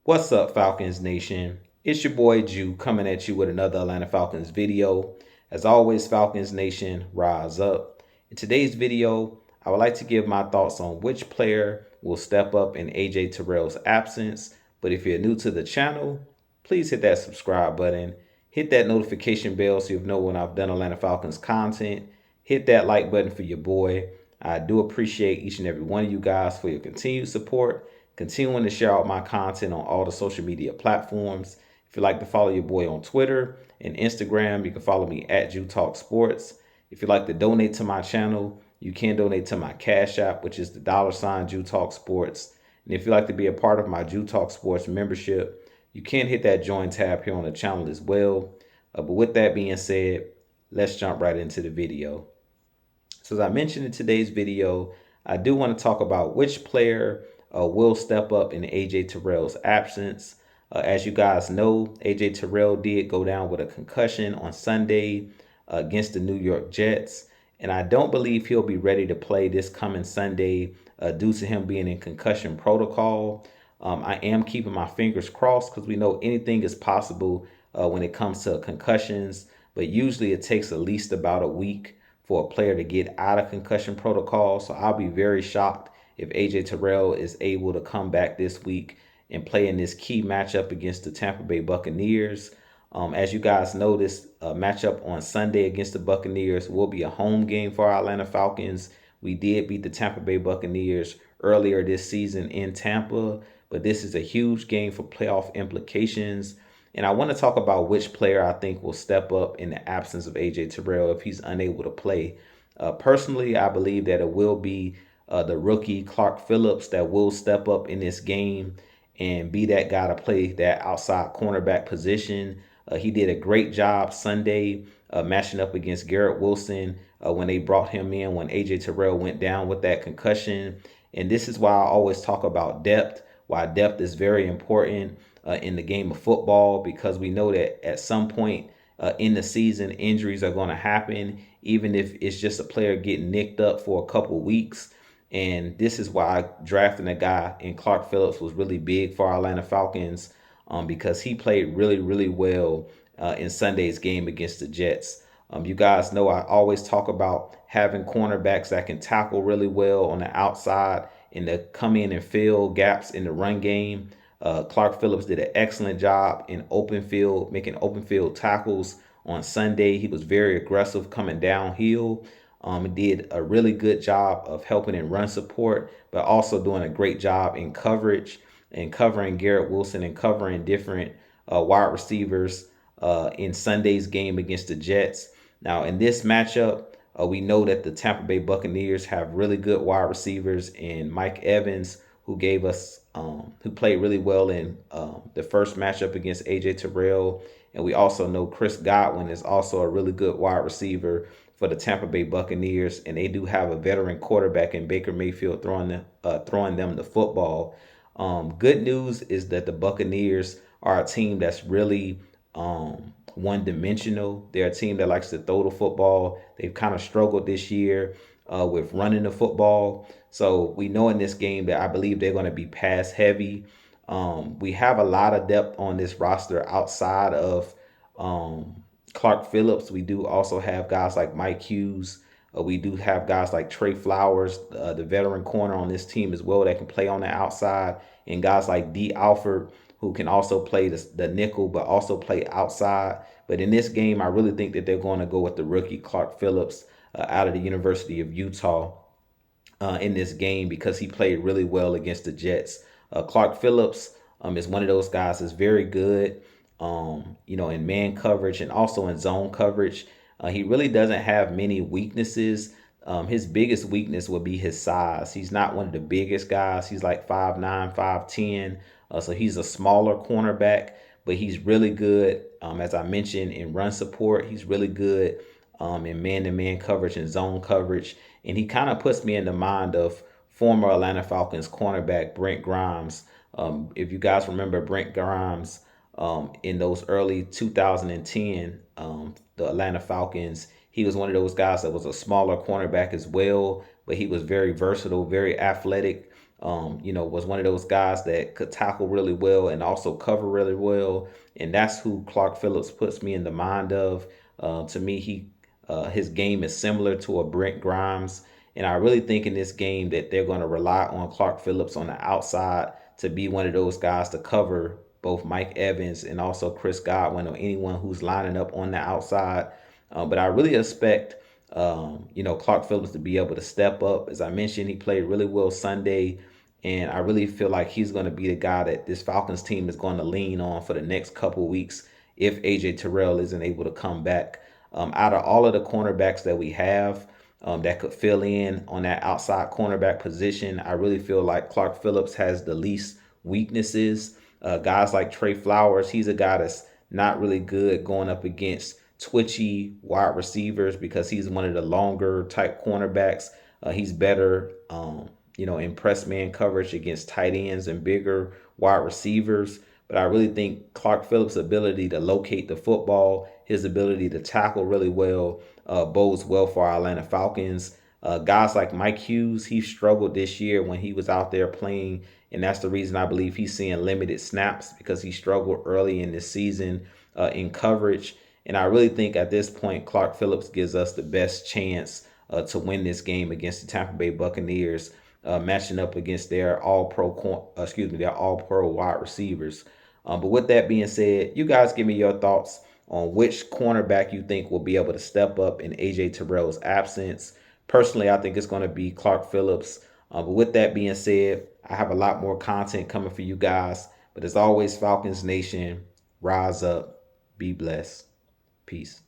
What's up, Falcons Nation? It's your boy Jew coming at you with another Atlanta Falcons video. As always, Falcons Nation, rise up. In today's video, I would like to give my thoughts on which player will step up in AJ Terrell's absence. But if you're new to the channel, please hit that subscribe button. Hit that notification bell so you'll know when I've done Atlanta Falcons content. Hit that like button for your boy. I do appreciate each and every one of you guys for your continued support, continuing to share out my content on all the social media platforms. If you'd like to follow your boy on Twitter and Instagram, you can follow me at Jew Talk Sports. If you'd like to donate to my channel, you can donate to my Cash App, which is the $ Jew Talk Sports. And if you'd like to be a part of my Jew Talk Sports membership, you can hit that join tab here on the channel as well. But with that being said, let's jump right into the video. So as I mentioned in today's video, I do want to talk about which player will step up in AJ Terrell's absence. As you guys know, AJ Terrell did go down with a concussion on Sunday against the New York Jets. And I don't believe he'll be ready to play this coming Sunday due to him being in concussion protocol. I am keeping my fingers crossed because we know anything is possible when it comes to concussions. But usually it takes at least about a week for a player to get out of concussion protocol. So I'll be very shocked if AJ Terrell is able to come back this week and play in this key matchup against the Tampa Bay Buccaneers. As you guys know, this matchup on Sunday against the Buccaneers will be a home game for our Atlanta Falcons. We did beat the Tampa Bay Buccaneers earlier this season in Tampa, but this is a huge game for playoff implications. And I want to talk about which player I think will step up in the absence of AJ Terrell if he's unable to play. Personally, I believe that it will be the rookie Clark Phillips that will step up in this game and be that guy to play that outside cornerback position. He did a great job Sunday matching up against Garrett Wilson when they brought him in when AJ Terrell went down with that concussion. And this is why I always talk about depth, why depth is very important in the game of football, because we know that at some point in the season, injuries are going to happen, even if it's just a player getting nicked up for a couple weeks. And this is why drafting a guy in Clark Phillips was really big for our Atlanta Falcons because he played really, really well in Sunday's game against the Jets. You guys know I always talk about having cornerbacks that can tackle really well on the outside and to come in and fill gaps in the run game. Clark Phillips did an excellent job in open field, making open field tackles on Sunday. He was very aggressive coming downhill. Did a really good job of helping in run support, but also doing a great job in coverage and covering Garrett Wilson and covering different wide receivers in Sunday's game against the Jets. Now, in this matchup, we know that the Tampa Bay Buccaneers have really good wide receivers in Mike Evans, who gave us, who played really well in the first matchup against AJ Terrell. And we also know Chris Godwin is also a really good wide receiver for the Tampa Bay Buccaneers. And they do have a veteran quarterback in Baker Mayfield throwing them the football. Good news is that the Buccaneers are a team that's really one-dimensional. They're a team that likes to throw the football. They've kind of struggled this year with running the football. So we know in this game that I believe they're going to be pass heavy. We have a lot of depth on this roster outside of Clark Phillips. We do also have guys like Mike Hughes. We do have guys like Trey Flowers, the veteran corner on this team as well that can play on the outside, and guys like D. Alford, who can also play the nickel but also play outside. But in this game, I really think that they're going to go with the rookie Clark Phillips out of the University of Utah in this game because he played really well against the Jets. Clark Phillips is one of those guys that's very good, in man coverage and also in zone coverage. He really doesn't have many weaknesses. His biggest weakness would be his size. He's not one of the biggest guys. He's like 5'9", 5'10". So he's a smaller cornerback, but he's really good, as I mentioned, in run support. He's really good in man-to-man coverage and zone coverage. And he kind of puts me in the mind of former Atlanta Falcons cornerback Brent Grimes. If you guys remember Brent Grimes in those early 2010, the Atlanta Falcons, he was one of those guys that was a smaller cornerback as well, but he was very versatile, very athletic. was one of those guys that could tackle really well and also cover really well. And that's who Clark Phillips puts me in the mind of. To me, his game is similar to a Brent Grimes. And I really think in this game that they're going to rely on Clark Phillips on the outside to be one of those guys to cover both Mike Evans and also Chris Godwin or anyone who's lining up on the outside. But I really expect, Clark Phillips to be able to step up. As I mentioned, he played really well Sunday. And I really feel like he's going to be the guy that this Falcons team is going to lean on for the next couple weeks if AJ Terrell isn't able to come back. Out of all of the cornerbacks that we have that could fill in on that outside cornerback position, I really feel like Clark Phillips has the least weaknesses. Guys like Trey Flowers, he's a guy that's not really good going up against twitchy wide receivers because he's one of the longer type cornerbacks. He's better, in press man coverage against tight ends and bigger wide receivers. But I really think Clark Phillips' ability to locate the football, his ability to tackle really well, bodes well for our Atlanta Falcons. Guys like Mike Hughes, he struggled this year when he was out there playing, and that's the reason I believe he's seeing limited snaps because he struggled early in this season in coverage. And I really think at this point, Clark Phillips gives us the best chance to win this game against the Tampa Bay Buccaneers, matching up against their all-pro wide receivers. But with that being said, you guys give me your thoughts on which cornerback you think will be able to step up in AJ Terrell's absence. Personally, I think it's going to be Clark Phillips. But with that being said, I have a lot more content coming for you guys. But as always, Falcons Nation, rise up, be blessed. Peace.